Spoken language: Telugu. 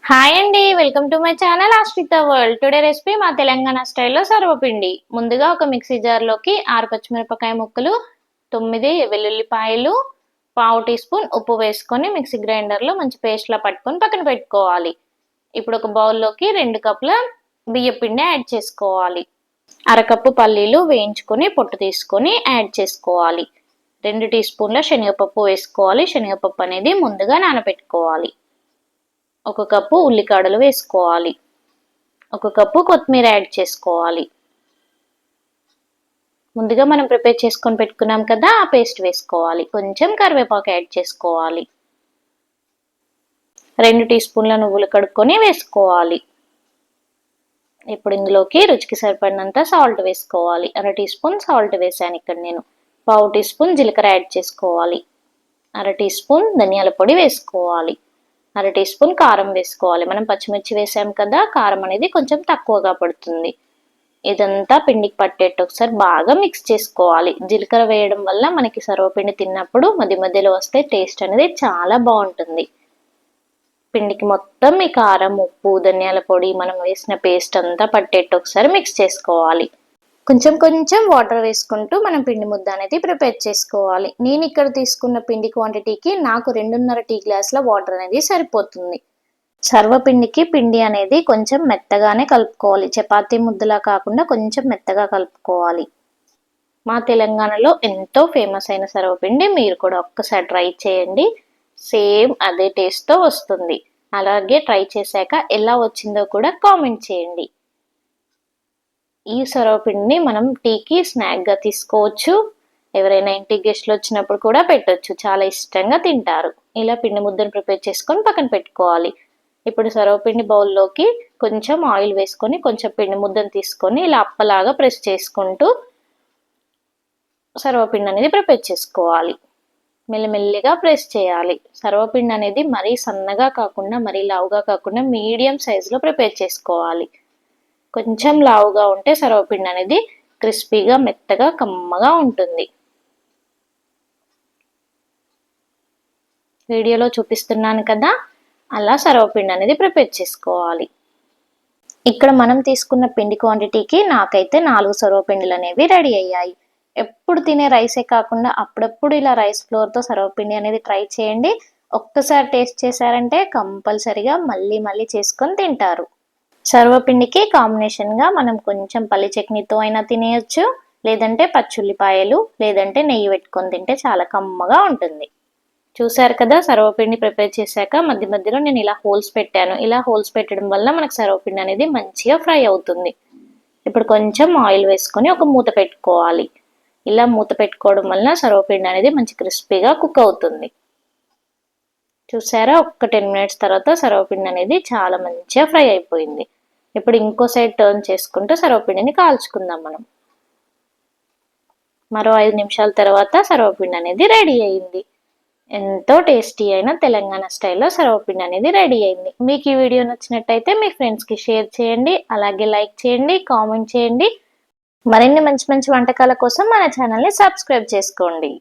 హాయ్ అండి, వెల్కమ్ టు మై ఛానల్ ఆశ్రిత వరల్డ్. టుడే రెసిపీ మా తెలంగాణ స్టైల్లో సర్వపిండి. ముందుగా ఒక మిక్సీ జార్లోకి 6 పచ్చిమిరపకాయ ముక్కలు, 9 వెల్లుల్లిపాయలు, పావు టీ స్పూన్ ఉప్పు వేసుకొని మిక్సీ గ్రైండర్లో మంచి పేస్ట్లా పట్టుకొని పక్కన పెట్టుకోవాలి. ఇప్పుడు ఒక బౌల్లోకి 2 కప్పుల బియ్యం పిండి యాడ్ చేసుకోవాలి. అరకప్పు పల్లీలు వేయించుకొని పొట్టు తీసుకొని యాడ్ చేసుకోవాలి. 2 టీ స్పూన్ల శనగపప్పు వేసుకోవాలి. శనగపప్పు అనేది ముందుగా నానబెట్టుకోవాలి. 1 కప్పు ఉల్లికాడలు వేసుకోవాలి. 1 కప్పు కొత్తిమీర యాడ్ చేసుకోవాలి. ముందుగా మనం ప్రిపేర్ చేసుకొని పెట్టుకున్నాం కదా, ఆ పేస్ట్ వేసుకోవాలి. కొంచెం కరివేపాకు యాడ్ చేసుకోవాలి. 2 టీ స్పూన్ల నువ్వులు కడుక్కొని వేసుకోవాలి. ఇప్పుడు ఇందులోకి రుచికి సరిపడినంత సాల్ట్ వేసుకోవాలి. 1/2 టీ స్పూన్ సాల్ట్ వేసాను ఇక్కడ నేను. పావు టీ స్పూన్ జీలకర్ర యాడ్ చేసుకోవాలి. 1/2 టీ స్పూన్ ధనియాల పొడి వేసుకోవాలి. 1/2 టీ స్పూన్ కారం వేసుకోవాలి. మనం పచ్చిమిర్చి వేసాం కదా, కారం అనేది కొంచెం తక్కువగా పడుతుంది. ఇదంతా పిండికి పట్టేట్టు ఒకసారి బాగా మిక్స్ చేసుకోవాలి. జీలకర్ర వేయడం వల్ల మనకి సర్వపిండి తిన్నప్పుడు మధ్య మధ్యలో వస్తే టేస్ట్ అనేది చాలా బాగుంటుంది. పిండికి మొత్తం ఈ కారం, ఉప్పు, ధనియాల పొడి, మనం వేసిన పేస్ట్ అంతా పట్టేట్టు ఒకసారి మిక్స్ చేసుకోవాలి. కొంచెం కొంచెం వాటర్ వేసుకుంటూ మనం పిండి ముద్ద అనేది ప్రిపేర్ చేసుకోవాలి. నేను ఇక్కడ తీసుకున్న పిండి క్వాంటిటీకి నాకు 2.5 టీ గ్లాసుల వాటర్ అనేది సరిపోతుంది. సర్వపిండికి పిండి అనేది కొంచెం మెత్తగానే కలుపుకోవాలి. చపాతీ ముద్దలా కాకుండా కొంచెం మెత్తగా కలుపుకోవాలి. మా తెలంగాణలో ఎంతో ఫేమస్ అయిన సర్వపిండి, మీరు కూడా ఒక్కసారి ట్రై చేయండి. సేమ్ అదే టేస్ట్తో వస్తుంది. అలాగే ట్రై చేశాక ఎలా వచ్చిందో కూడా కామెంట్ చేయండి. ఈ సర్వపిండిని మనం టీకి స్నాక్గా తీసుకోవచ్చు. ఎవరైనా ఇంటికి గెస్ట్లు వచ్చినప్పుడు కూడా పెట్టొచ్చు. చాలా ఇష్టంగా తింటారు. ఇలా పిండి ముద్దను ప్రిపేర్ చేసుకొని పక్కన పెట్టుకోవాలి. ఇప్పుడు సర్వపిండి బౌల్లోకి కొంచెం ఆయిల్ వేసుకొని కొంచెం పిండి ముద్దను తీసుకొని ఇలా అప్పలాగా ప్రెస్ చేసుకుంటూ సర్వపిండి అనేది ప్రిపేర్ చేసుకోవాలి. మెల్లిమెల్లిగా ప్రెస్ చేయాలి. సర్వపిండి అనేది మరీ సన్నగా కాకుండా మరీ లావుగా కాకుండా మీడియం సైజులో ప్రిపేర్ చేసుకోవాలి. కొంచెం లావుగా ఉంటే సర్వపిండి అనేది క్రిస్పీగా, మెత్తగా, కమ్మగా ఉంటుంది. వీడియోలో చూపిస్తున్నాను కదా, అలా సర్వపిండి అనేది ప్రిపేర్ చేసుకోవాలి. ఇక్కడ మనం తీసుకున్న పిండి క్వాంటిటీకి నాకైతే 4 సర్వపిండిలు అనేవి రెడీ అయ్యాయి. ఎప్పుడు తినే రైసే కాకుండా అప్పుడప్పుడు ఇలా రైస్ ఫ్లోర్తో సర్వపిండి అనేది ట్రై చేయండి. ఒక్కసారి టేస్ట్ చేశారంటే కంపల్సరిగా మళ్ళీ మళ్ళీ చేసుకొని తింటారు. సర్వపిండికి కాంబినేషన్గా మనం కొంచెం పల్లి చట్నీతో అయినా తినేయచ్చు, లేదంటే పచ్చుల్లిపాయలు, లేదంటే నెయ్యి పెట్టుకొని తింటే చాలా కమ్మగా ఉంటుంది. చూసారు కదా, సర్వపిండి ప్రిపేర్ చేశాక మధ్య మధ్యలో నేను ఇలా హోల్స్ పెట్టాను. ఇలా హోల్స్ పెట్టడం వల్ల మనకు సర్వపిండి అనేది మంచిగా ఫ్రై అవుతుంది. ఇప్పుడు కొంచెం ఆయిల్ వేసుకొని ఒక మూత పెట్టుకోవాలి. ఇలా మూత పెట్టుకోవడం వల్ల సర్వపిండి అనేది మంచి క్రిస్పీగా కుక్ అవుతుంది. చూసారా, ఒక 10 మినిట్స్ తర్వాత సర్వపిండి అనేది చాలా మంచిగా ఫ్రై అయిపోయింది. ఇప్పుడు ఇంకో సైడ్ టర్న్ చేసుకుంటూ సర్వపిండిని కాల్చుకుందాం మనం. మరో 5 నిమిషాల తర్వాత సర్వపిండి అనేది రెడీ అయింది. ఎంతో టేస్టీ అయిన తెలంగాణ స్టైల్లో సర్వపిండి అనేది రెడీ అయింది. మీకు ఈ వీడియో నచ్చినట్టయితే మీ ఫ్రెండ్స్కి షేర్ చేయండి. అలాగే లైక్ చేయండి, కామెంట్ చేయండి. మరిన్ని మంచి మంచి వంటకాల కోసం మన ఛానల్ని సబ్స్క్రైబ్ చేసుకోండి.